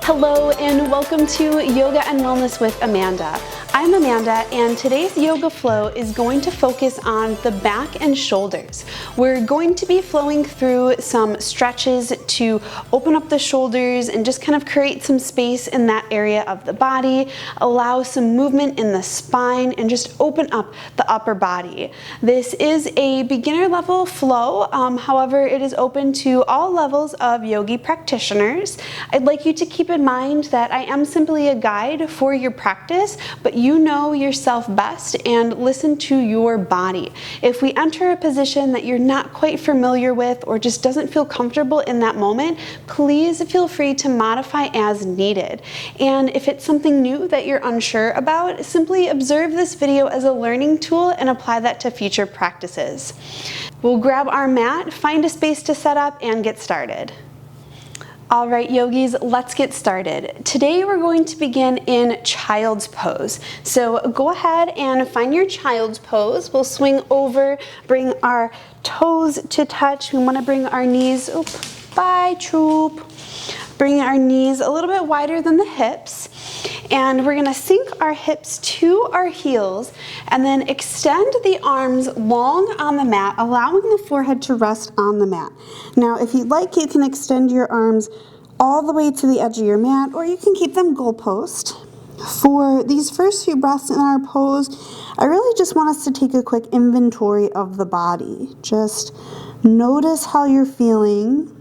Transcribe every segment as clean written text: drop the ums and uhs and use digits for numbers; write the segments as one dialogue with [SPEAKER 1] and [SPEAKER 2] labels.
[SPEAKER 1] Hello and welcome to Yoga and Wellness with Amanda. I'm Amanda and today's yoga flow is going to focus on the back and shoulders. We're going to be flowing through some stretches to open up the shoulders and just kind of create some space in that area of the body, allow some movement in the spine, and just open up the upper body. This is a beginner level flow, however it is open to all levels of yogi practitioners. I'd like you to keep in mind that I am simply a guide for your practice, but you know yourself best and listen to your body. If we enter a position that you're not quite familiar with or just doesn't feel comfortable in that moment, please feel free to modify as needed. And if it's something new that you're unsure about, simply observe this video as a learning tool and apply that to future practices. We'll grab our mat, find a space to set up, and get started. All right, yogis, let's get started. Today we're going to begin in child's pose. So go ahead and find your child's pose. We'll swing over, bring our toes to touch. We want to bring our knees, bring our knees a little bit wider than the hips. And we're gonna sink our hips to our heels and then extend the arms long on the mat, allowing the forehead to rest on the mat. Now, if you'd like, you can extend your arms all the way to the edge of your mat, or you can keep them goalpost. For these first few breaths in our pose, I really just want us to take a quick inventory of the body. Just notice how you're feeling.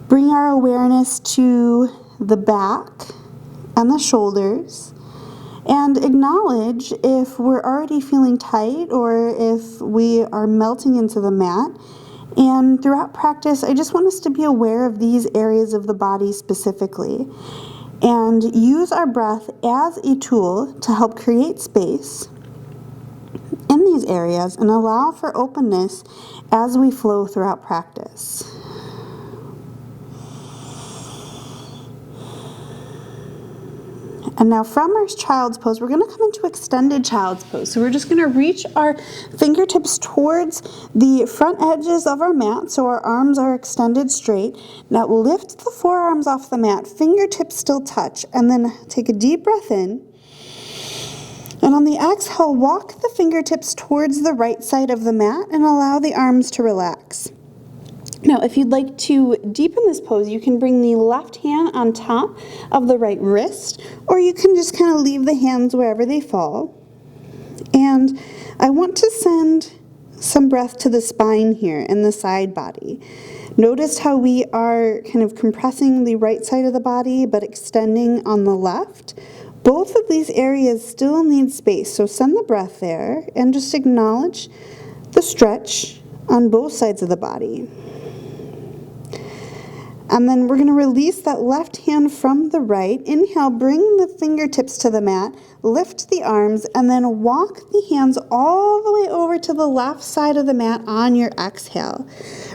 [SPEAKER 1] Bring our awareness to the back and the shoulders, and acknowledge if we're already feeling tight or if we are melting into the mat. And throughout practice, I just want us to be aware of these areas of the body specifically and use our breath as a tool to help create space in these areas and allow for openness as we flow throughout practice. And now from our child's pose, we're going to come into extended child's pose. So we're just going to reach our fingertips towards the front edges of our mat so our arms are extended straight. Now lift the forearms off the mat, fingertips still touch, and then take a deep breath in. And on the exhale, walk the fingertips towards the right side of the mat and allow the arms to relax. Now, if you'd like to deepen this pose, you can bring the left hand on top of the right wrist, or you can just kind of leave the hands wherever they fall. And I want to send some breath to the spine here and the side body. Notice how we are kind of compressing the right side of the body, but extending on the left. Both of these areas still need space, so send the breath there and just acknowledge the stretch on both sides of the body. And then we're going to release that left hand from the right. Inhale, bring the fingertips to the mat, lift the arms, and then walk the hands all the way over to the left side of the mat on your exhale.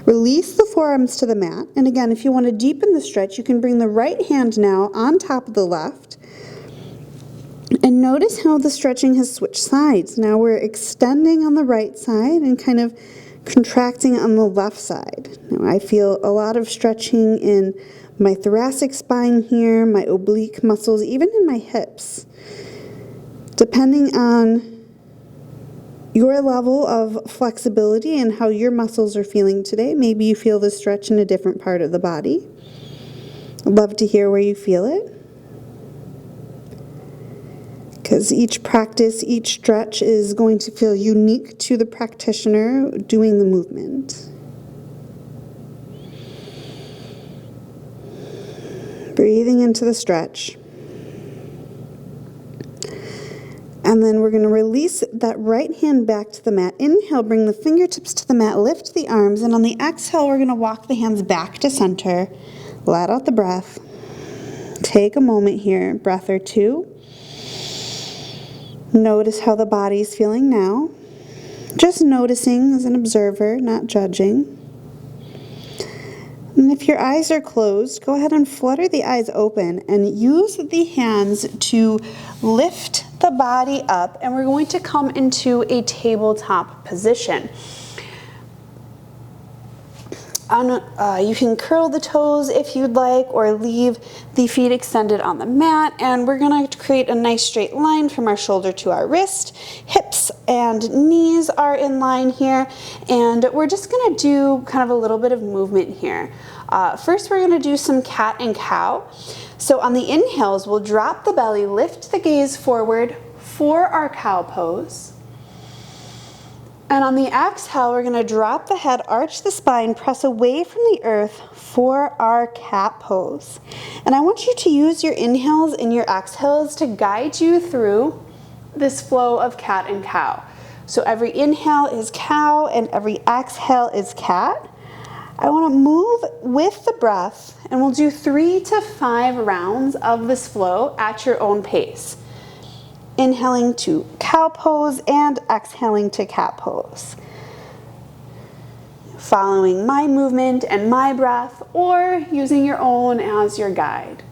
[SPEAKER 1] Release the forearms to the mat. And again, if you want to deepen the stretch, you can bring the right hand now on top of the left. And notice how the stretching has switched sides. Now we're extending on the right side and kind of contracting on the left side. Now I feel a lot of stretching in my thoracic spine here, my oblique muscles, even in my hips. Depending on your level of flexibility and how your muscles are feeling today, maybe you feel the stretch in a different part of the body. I'd love to hear where you feel it, because each practice, each stretch is going to feel unique to the practitioner doing the movement. Breathing into the stretch. And then we're going to release that right hand back to the mat. Inhale, bring the fingertips to the mat, lift the arms, and on the exhale, we're going to walk the hands back to center. Let out the breath. Take a moment here, breath or two. Notice how the body's feeling now. Just noticing as an observer, not judging. And if your eyes are closed, go ahead and flutter the eyes open and use the hands to lift the body up, and we're going to come into a tabletop position. You can curl the toes if you'd like, or leave the feet extended on the mat, and we're going to create a nice straight line from our shoulder to our wrist. Hips and knees are in line here, and we're just going to do kind of a little bit of movement here. First, we're going to do some cat and cow. So on the inhales, we'll drop the belly, lift the gaze forward for our cow pose. And on the exhale, we're going to drop the head, arch the spine, press away from the earth for our cat pose. And I want you to use your inhales and your exhales to guide you through this flow of cat and cow. So every inhale is cow and every exhale is cat. I want to move with the breath, and we'll do 3 to 5 rounds of this flow at your own pace. Inhaling to cow pose and exhaling to cat pose. Following my movement and my breath, or using your own as your guide.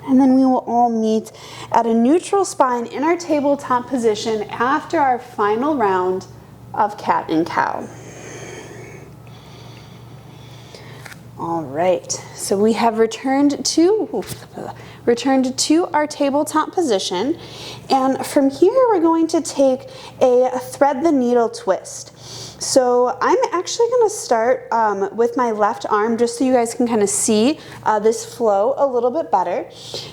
[SPEAKER 1] And then we will all meet at a neutral spine in our tabletop position after our final round of cat and cow. All right, so we have returned to our tabletop position, and from here we're going to take a thread the needle twist. So I'm actually going to start with my left arm, just so you guys can kind of see this flow a little bit better.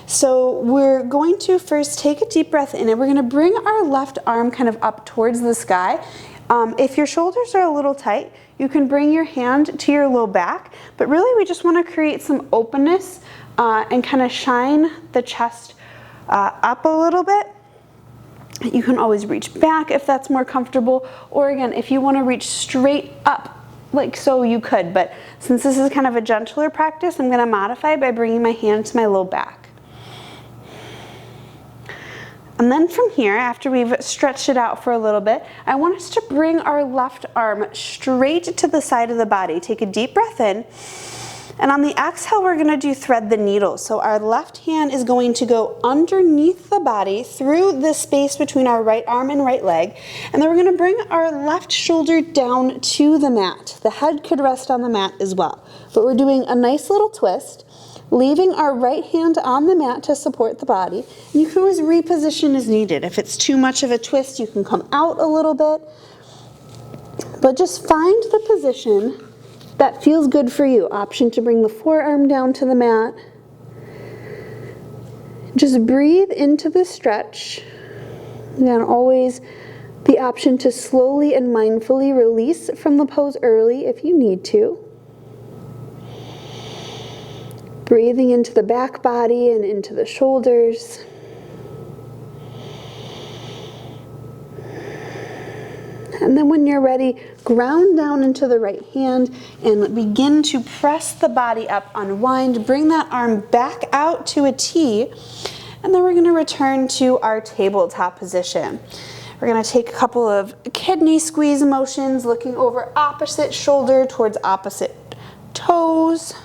[SPEAKER 1] So we're going to first take a deep breath in, and we're going to bring our left arm kind of up towards the sky. If your shoulders are a little tight, you can bring your hand to your low back, but really we just want to create some openness and kind of shine the chest up a little bit. You can always reach back if that's more comfortable, or again, if you want to reach straight up, like so, you could, but since this is kind of a gentler practice, I'm going to modify by bringing my hand to my low back. And then from here, after we've stretched it out for a little bit, I want us to bring our left arm straight to the side of the body. Take a deep breath in, and on the exhale, we're going to do thread the needle. So our left hand is going to go underneath the body through the space between our right arm and right leg, and then we're going to bring our left shoulder down to the mat. The head could rest on the mat as well, but we're doing a nice little twist, leaving our right hand on the mat to support the body. And you can always reposition as needed. If it's too much of a twist, you can come out a little bit, but just find the position that feels good for you. Option to bring the forearm down to the mat. Just breathe into the stretch. Again, always the option to slowly and mindfully release from the pose early if you need to. Breathing into the back body and into the shoulders. And then when you're ready, ground down into the right hand and begin to press the body up, unwind, bring that arm back out to a T, and then we're going to return to our tabletop position. We're going to take a couple of kidney squeeze motions, looking over opposite shoulder towards opposite toes.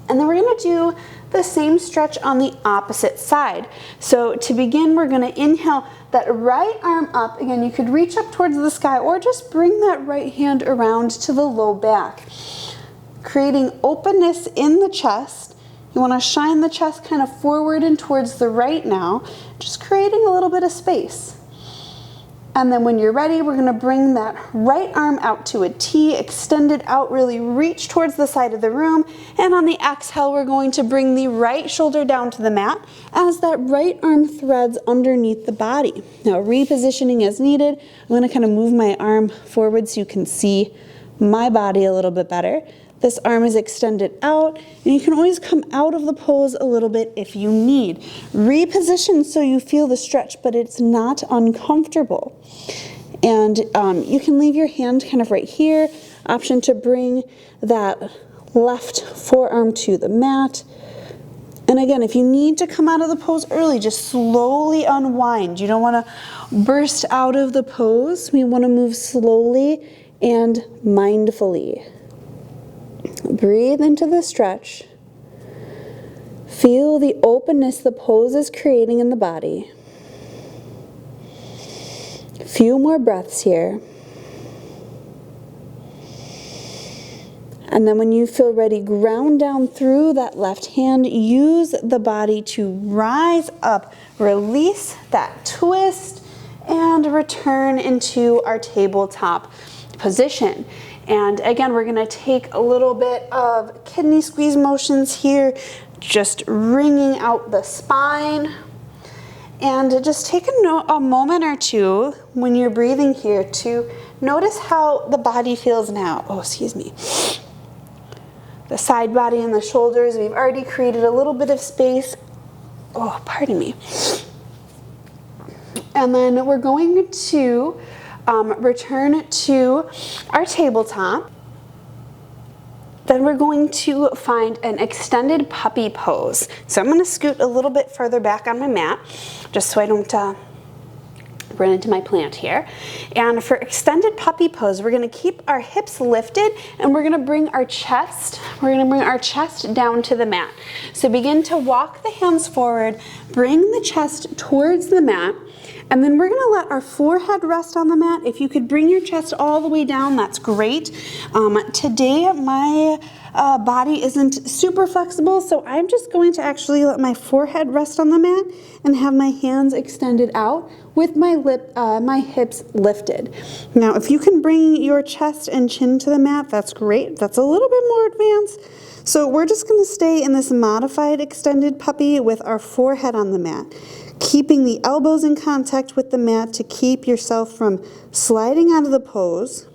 [SPEAKER 1] And then we're going to do the same stretch on the opposite side. So to begin, we're going to inhale that right arm up. Again, you could reach up towards the sky or just bring that right hand around to the low back. Creating openness in the chest. You want to shine the chest kind of forward and towards the right now, just creating a little bit of space. And then when you're ready, we're going to bring that right arm out to a T, extend it out, really reach towards the side of the room. And on the exhale, we're going to bring the right shoulder down to the mat as that right arm threads underneath the body. Now, repositioning as needed. I'm going to kind of move my arm forward so you can see my body a little bit better. This arm is extended out, and you can always come out of the pose a little bit if you need. Reposition so you feel the stretch, but it's not uncomfortable. And you can leave your hand kind of right here. Option to bring that left forearm to the mat. And again, if you need to come out of the pose early, just slowly unwind. You don't want to burst out of the pose. We want to move slowly and mindfully. Breathe into the stretch. Feel the openness the pose is creating in the body. A few more breaths here. And then when you feel ready, ground down through that left hand. Use the body to rise up, release that twist, and return into our tabletop position. And again, we're gonna take a little bit of kidney squeeze motions here, just wringing out the spine. And just take a moment or two when you're breathing here to notice how the body feels now. Oh, excuse me. The side body and the shoulders, we've already created a little bit of space. Oh, pardon me. And then we're going to return to our tabletop. Then we're going to find an extended puppy pose. So I'm going to scoot a little bit further back on my mat, just so I don't run into my plant here. And for extended puppy pose, we're going to keep our hips lifted, and we're going to bring our chest down to the mat. So begin to walk the hands forward, bring the chest towards the mat, and then we're going to let our forehead rest on the mat. If you could bring your chest all the way down, that's great. Today, my body isn't super flexible, so I'm just going to actually let my forehead rest on the mat and have my hands extended out with my hips lifted. Now, if you can bring your chest and chin to the mat, that's great. That's a little bit more advanced. So we're just going to stay in this modified extended puppy with our forehead on the mat, keeping the elbows in contact with the mat to keep yourself from sliding out of the pose.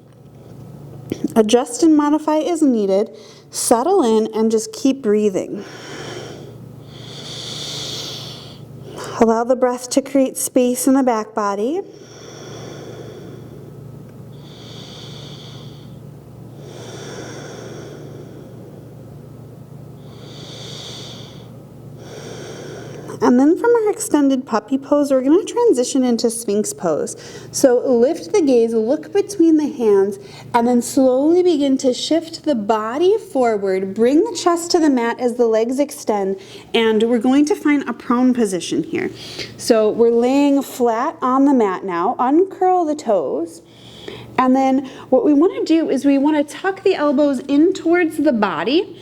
[SPEAKER 1] Adjust and modify as needed. Settle in and just keep breathing. Allow the breath to create space in the back body. And then from our extended puppy pose, we're going to transition into Sphinx pose. So lift the gaze, look between the hands, and then slowly begin to shift the body forward. Bring the chest to the mat as the legs extend, and we're going to find a prone position here. So we're laying flat on the mat now. Uncurl the toes. And then what we want to do is we want to tuck the elbows in towards the body.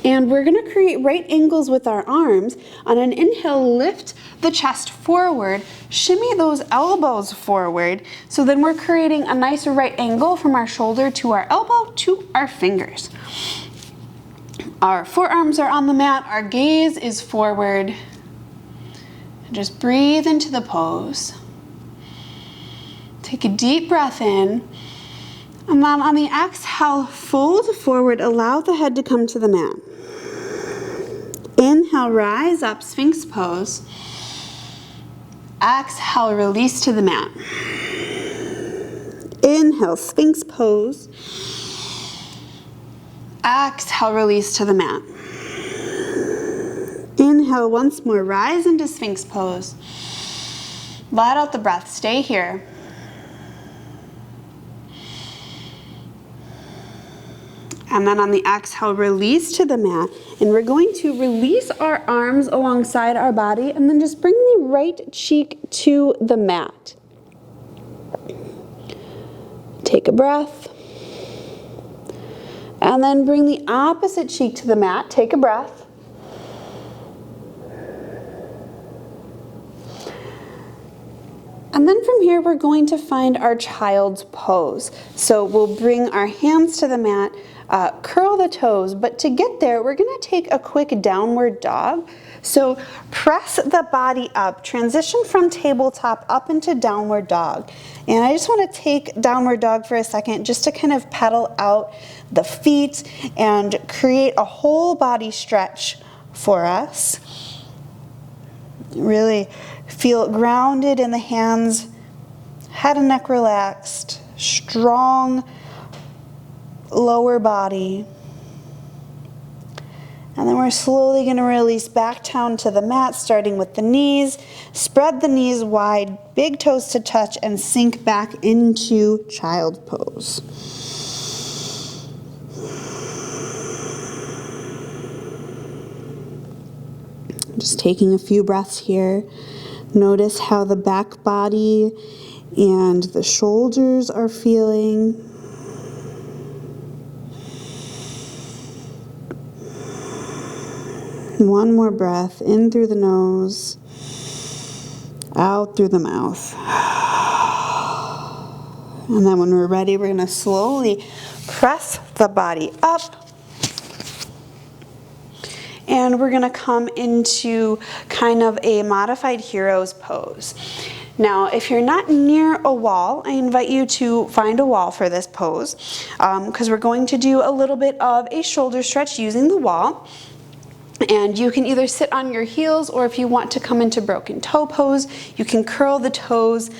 [SPEAKER 1] And we're going to create right angles with our arms. On an inhale, lift the chest forward, shimmy those elbows forward. So then we're creating a nice right angle from our shoulder to our elbow to our fingers. Our forearms are on the mat, our gaze is forward. Just breathe into the pose. Take a deep breath in. And then on the exhale, fold forward, allow the head to come to the mat. Inhale, rise up, Sphinx pose. Exhale, release to the mat. Inhale, Sphinx pose. Exhale, release to the mat. Inhale once more, rise into Sphinx pose. Let out the breath, stay here. And then on the exhale, release to the mat. And we're going to release our arms alongside our body and then just bring the right cheek to the mat. Take a breath. And then bring the opposite cheek to the mat. Take a breath. And then from here, we're going to find our child's pose. So we'll bring our hands to the mat, curl the toes, but to get there, we're gonna take a quick downward dog. So press the body up, transition from tabletop up into downward dog. And I just wanna take downward dog for a second just to kind of pedal out the feet and create a whole body stretch for us. Really feel grounded in the hands, head and neck relaxed, strong lower body. And then we're slowly going to release back down to the mat, starting with the knees. Spread the knees wide, big toes to touch, and sink back into child pose.
[SPEAKER 2] Just taking a few breaths here. Notice how the back body and the shoulders are feeling. One more breath, in through the nose, out through the mouth. And then when we're ready, we're going to slowly press the body up. And we're going to come into kind of a modified hero's pose. Now, if you're not near a wall, I invite you to find a wall for this pose, because we're going to do a little bit of a shoulder stretch using the wall. And you can either sit on your heels, or if you want to come into broken toe pose, you can curl the toes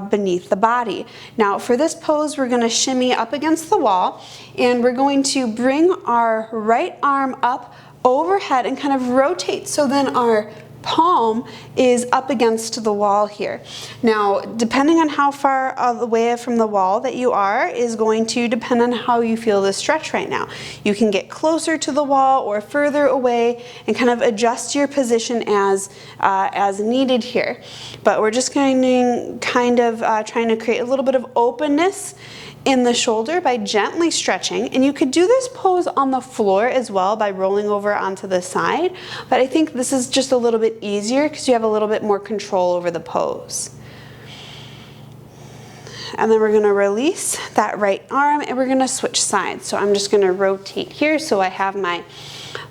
[SPEAKER 2] beneath the body. Now for this pose, we're going to shimmy up against the wall, and we're going to bring our right arm up overhead and kind of rotate so then our palm is up against the wall here. Now, depending on how far away from the wall that you are is going to depend on how you feel the stretch right now. You can get closer to the wall or further away and kind of adjust your position as needed here. But we're just going to kind of trying to create a little bit of openness in the shoulder by gently stretching. And you could do this pose on the floor as well by rolling over onto the side, but I think this is just a little bit easier because you have a little bit more control over the pose. And then we're going to release that right arm and we're going to switch sides. So I'm just going to rotate here so I have my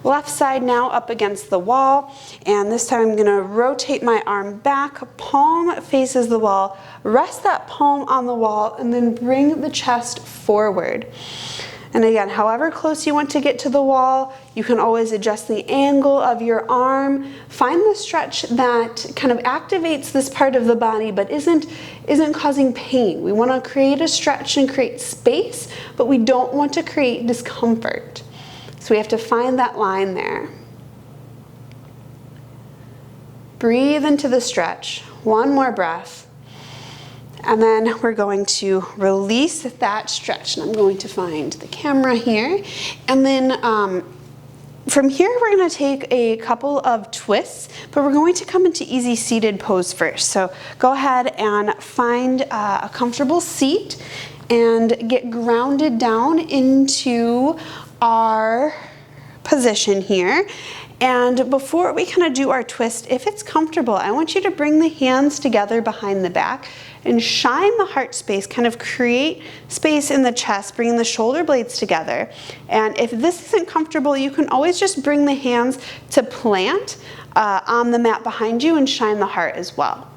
[SPEAKER 2] left side now up against the wall, and this time I'm going to rotate my arm back, palm faces the wall, rest that palm on the wall, and then bring the chest forward. And again, however close you want to get to the wall, you can always adjust the angle of your arm. Find the stretch that kind of activates this part of the body but isn't causing pain. We want to create a stretch and create space, but we don't want to create discomfort. So we have to find that line there. Breathe into the stretch. One more breath. And then we're going to release that stretch. And I'm going to find the camera here. And then from here, we're going to take a couple of twists, but we're going to come into easy seated pose first. So go ahead and find a comfortable seat and get grounded down into our position here. And before we kind of do our twist, if it's comfortable, I want you to bring the hands together behind the back and shine the heart space, kind of create space in the chest, bringing the shoulder blades together. And if this isn't comfortable, you can always just bring the hands to plant on the mat behind you and shine the heart as well.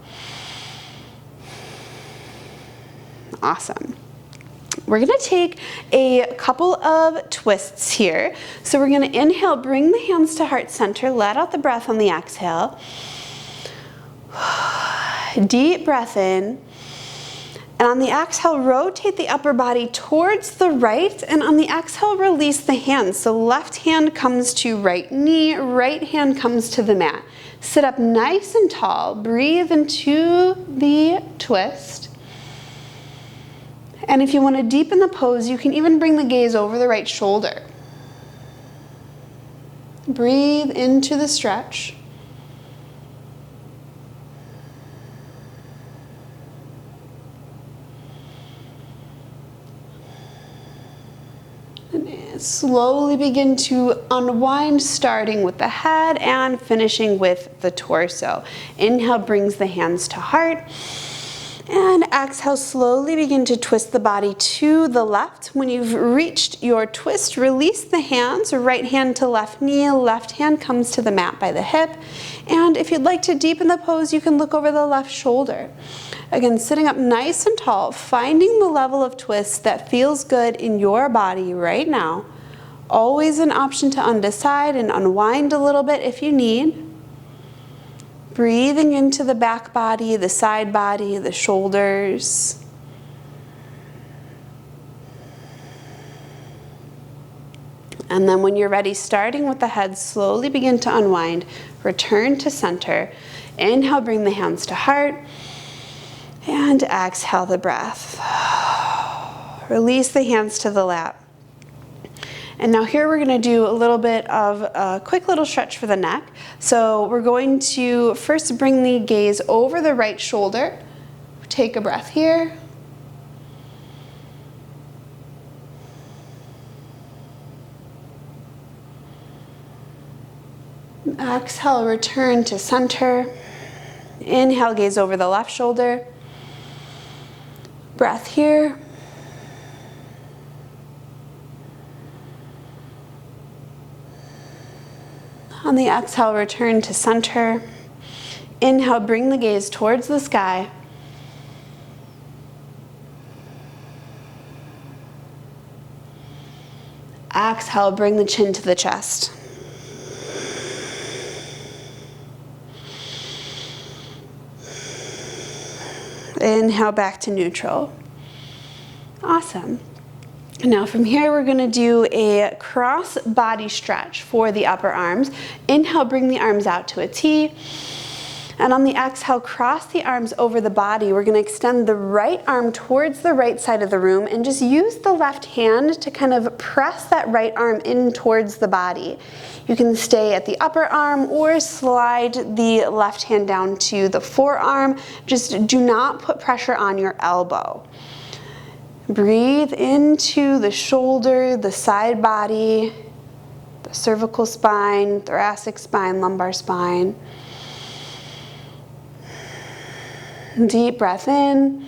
[SPEAKER 2] Awesome. We're going to take a couple of twists here. So we're going to inhale, bring the hands to heart center, let out the breath on the exhale. Deep breath in. And on the exhale, rotate the upper body towards the right. And on the exhale, release the hands. So left hand comes to right knee, right hand comes to the mat. Sit up nice and tall. Breathe into the twist. And if you want to deepen the pose, you can even bring the gaze over the right shoulder. Breathe into the stretch. And slowly begin to unwind, starting with the head and finishing with the torso. Inhale brings the hands to heart. And exhale, slowly begin to twist the body to the left. When you've reached your twist, release the hands, right hand to left knee, left hand comes to the mat by the hip. And if you'd like to deepen the pose, you can look over the left shoulder. Again, sitting up nice and tall, finding the level of twist that feels good in your body right now. Always an option to undecide and unwind a little bit if you need. Breathing into the back body, the side body, the shoulders. And then when you're ready, starting with the head, slowly begin to unwind. Return to center. Inhale, bring the hands to heart. And exhale the breath. Release the hands to the lap. And now here we're gonna do a little bit of a quick little stretch for the neck. So we're going to first bring the gaze over the right shoulder. Take a breath here. Exhale, return to center. Inhale, gaze over the left shoulder. Breath here. On the exhale, return to center. Inhale, bring the gaze towards the sky. Exhale, bring the chin to the chest. Inhale, back to neutral. Awesome. Now from here, we're gonna do a cross body stretch for the upper arms. Inhale, bring the arms out to a T. And on the exhale, cross the arms over the body. We're gonna extend the right arm towards the right side of the room and just use the left hand to kind of press that right arm in towards the body. You can stay at the upper arm or slide the left hand down to the forearm. Just do not put pressure on your elbow. Breathe into the shoulder, the side body, the cervical spine, thoracic spine, lumbar spine. Deep breath in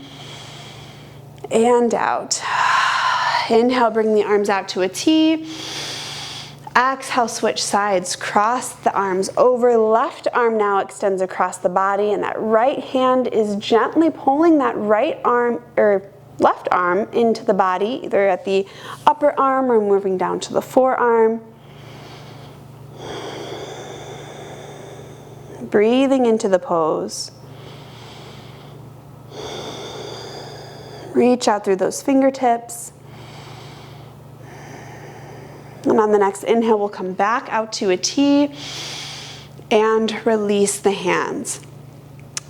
[SPEAKER 2] and out. Inhale, bring the arms out to a T. Exhale, switch sides, cross the arms over. Left arm now extends across the body, and that right hand is gently pulling that right arm or left arm into the body, either at the upper arm or moving down to the forearm. Breathing into the pose. Reach out through those fingertips. And on the next inhale, we'll come back out to a T and release the hands.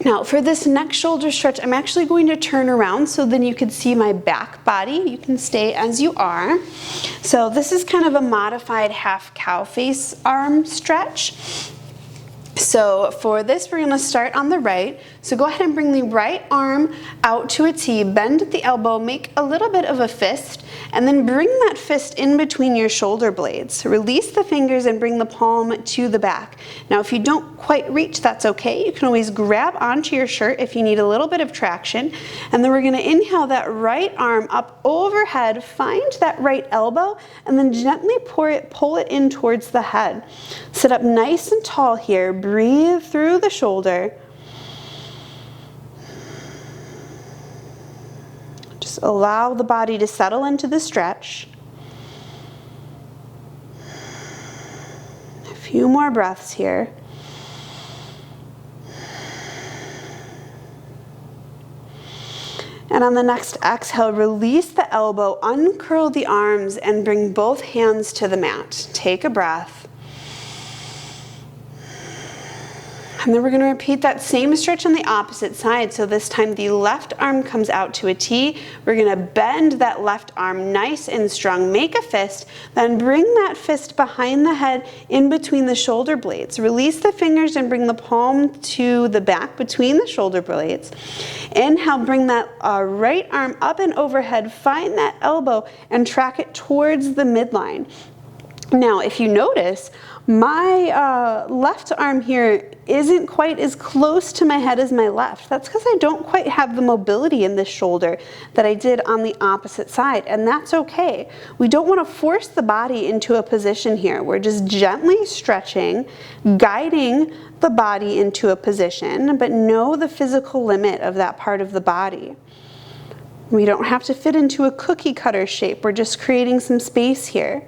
[SPEAKER 2] Now for this neck shoulder stretch, I'm actually going to turn around so then you can see my back body. You can stay as you are. So this is kind of a modified half cow face arm stretch. So for this, we're gonna start on the right. So go ahead and bring the right arm out to a T, bend at the elbow, make a little bit of a fist, and then bring that fist in between your shoulder blades. Release the fingers and bring the palm to the back. Now, if you don't quite reach, that's okay. You can always grab onto your shirt if you need a little bit of traction. And then we're gonna inhale that right arm up overhead, find that right elbow, and then gently pull it in towards the head. Sit up nice and tall here. Breathe through the shoulder. Just allow the body to settle into the stretch. A few more breaths here. And on the next exhale, release the elbow, uncurl the arms, and bring both hands to the mat. Take a breath. And then we're going to repeat that same stretch on the opposite side. So this time the left arm comes out to a T. We're going to bend that left arm nice and strong. Make a fist, then bring that fist behind the head in between the shoulder blades. Release the fingers and bring the palm to the back between the shoulder blades. Inhale, bring that right arm up and overhead. Find that elbow and track it towards the midline. Now, if you notice, my left arm here isn't quite as close to my head as my left. That's because I don't quite have the mobility in this shoulder that I did on the opposite side, and that's okay. We don't want to force the body into a position here. We're just gently stretching, guiding the body into a position, but know the physical limit of that part of the body. We don't have to fit into a cookie cutter shape. We're just creating some space here.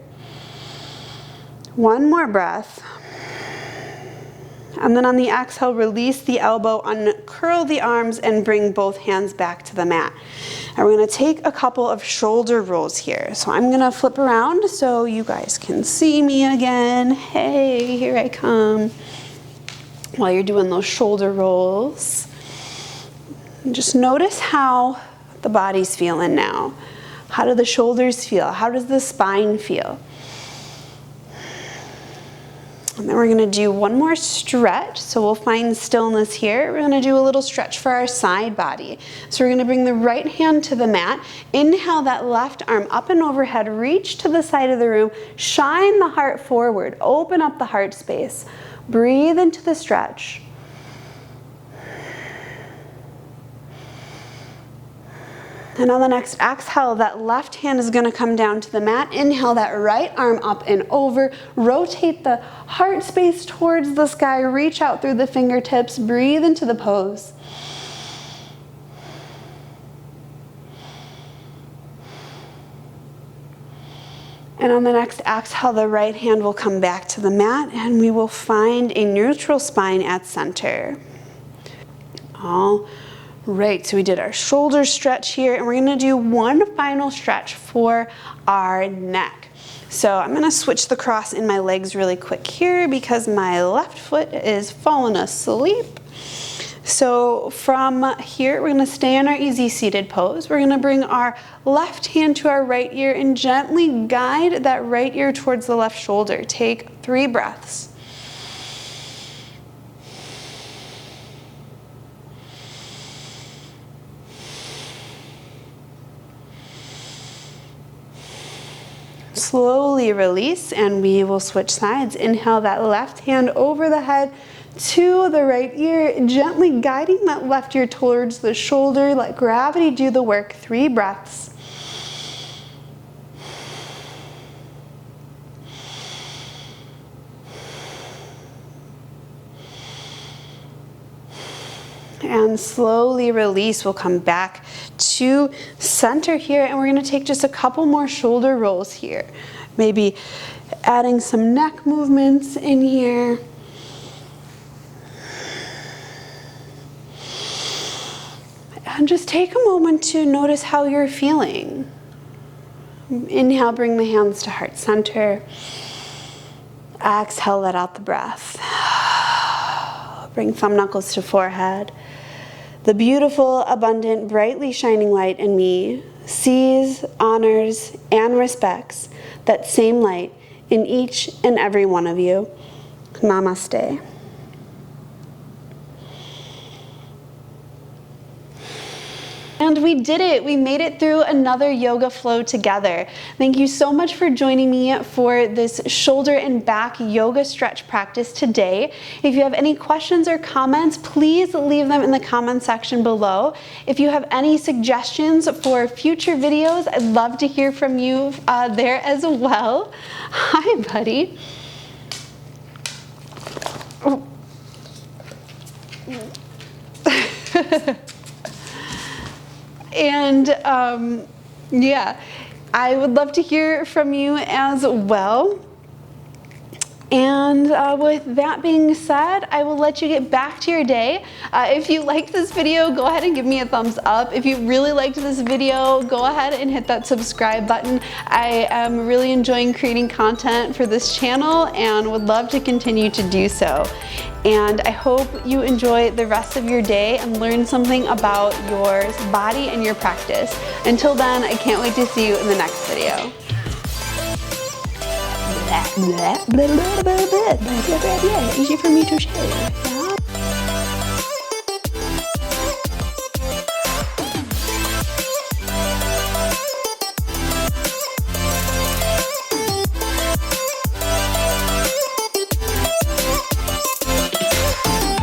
[SPEAKER 2] One more breath. And then on the exhale, release the elbow, uncurl the arms, and bring both hands back to the mat. And we're gonna take a couple of shoulder rolls here. So I'm gonna flip around so you guys can see me again. Hey, here I come. While you're doing those shoulder rolls, and just notice how the body's feeling now. How do the shoulders feel? How does the spine feel? And then we're gonna do one more stretch. So we'll find stillness here. We're gonna do a little stretch for our side body. So we're gonna bring the right hand to the mat. Inhale that left arm up and overhead. Reach to the side of the room. Shine the heart forward. Open up the heart space. Breathe into the stretch. And on the next exhale, that left hand is gonna come down to the mat. Inhale that right arm up and over. Rotate the heart space towards the sky. Reach out through the fingertips. Breathe into the pose. And on the next exhale, the right hand will come back to the mat and we will find a neutral spine at center. All right, so we did our shoulder stretch here, and we're gonna do one final stretch for our neck. So I'm gonna switch the cross in my legs really quick here because my left foot is falling asleep. So from here, we're gonna stay in our easy seated pose. We're gonna bring our left hand to our right ear and gently guide that right ear towards the left shoulder. Take 3 breaths. Slowly release and we will switch sides. Inhale that left hand over the head to the right ear, gently guiding that left ear towards the shoulder. Let gravity do the work. 3 breaths. And slowly release. We'll come back to center here, and we're going to take just a couple more shoulder rolls here. Maybe adding some neck movements in here. And just take a moment to notice how you're feeling. Inhale, bring the hands to heart center. Exhale, let out the breath. Bring thumb knuckles to forehead. The beautiful, abundant, brightly shining light in me sees, honors, and respects that same light in each and every one of you. Namaste. And we did it. We made it through another yoga flow together. Thank you so much for joining me for this shoulder and back yoga stretch practice today. If you have any questions or comments, please leave them in the comment section below. If you have any suggestions for future videos, I'd love to hear from you there as well. Hi, buddy. Oh. And yeah, I would love to hear from you as well. And with that being said, I will let you get back to your day. If you liked this video, go ahead and give me a thumbs up. If you really liked this video, go ahead and hit that subscribe button. I am really enjoying creating content for this channel and would love to continue to do so. And I hope you enjoy the rest of your day and learn something about your body and your practice. Until then, I can't wait to see you in the next video. Easy for me to share.